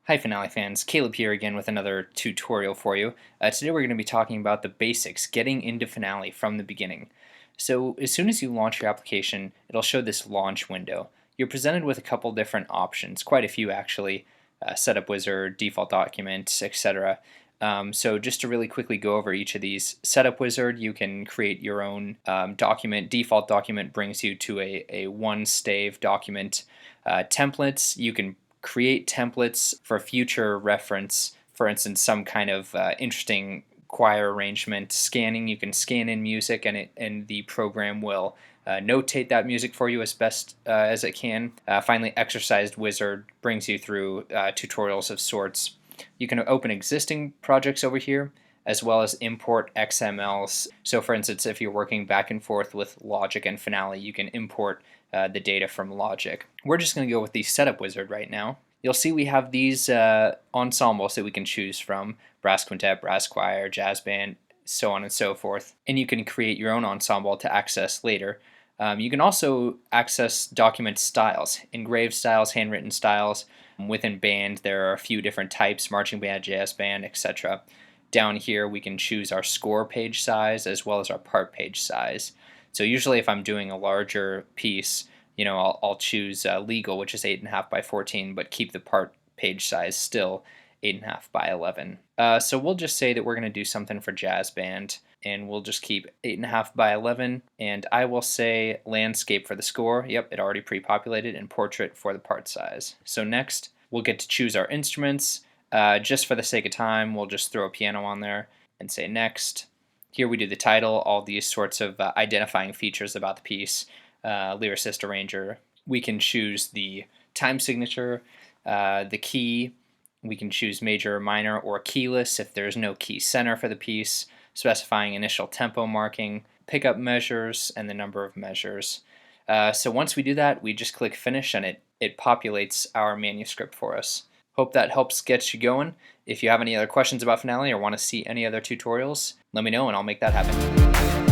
Hi Finale fans, Caleb here again with another tutorial for you. Today we're going to be talking about the basics, getting into Finale from the beginning. So as soon as you launch your application, it'll show this launch window. You're presented with a couple different options, quite a few actually, setup wizard, default document, etc. So just to really quickly go over each of these, setup wizard, you can create your own document. Default document brings you to a one stave document. Templates, you can create templates for future reference. For instance, some kind of interesting choir arrangement. Scanning, you can scan in music and the program will notate that music for you as best as it can. Finally, exercised wizard brings you through tutorials of sorts. You can open existing projects over here as well as import XMLs. So for instance, if you're working back and forth with Logic and Finale, you can import the data from Logic. We're just going to go with the setup wizard right now. You'll see we have these ensembles that we can choose from: brass quintet, brass choir, jazz band, so on and so forth. And you can create your own ensemble to access later. You can also access document styles, engraved styles, handwritten styles. Within band, there are a few different types: marching band, jazz band, etc. Down here, we can choose our score page size as well as our part page size. So usually if I'm doing a larger piece, I'll choose legal, which is 8.5 by 14, but keep the part page size still 8.5 by 11. So we'll just say that we're going to do something for jazz band, and we'll just keep 8.5 by 11, and I will say landscape for the score. Yep, it already pre-populated, and portrait for the part size. So next, we'll get to choose our instruments. Just for the sake of time, we'll just throw a piano on there and say next. Here we do the title, all these sorts of identifying features about the piece, lyricist, arranger. We can choose the time signature, the key. We can choose major or minor or keyless if there's no key center for the piece, specifying initial tempo marking, pickup measures, and the number of measures. So once we do that, we just click finish and it populates our manuscript for us. Hope that helps get you going. If you have any other questions about Finale or want to see any other tutorials, let me know and I'll make that happen.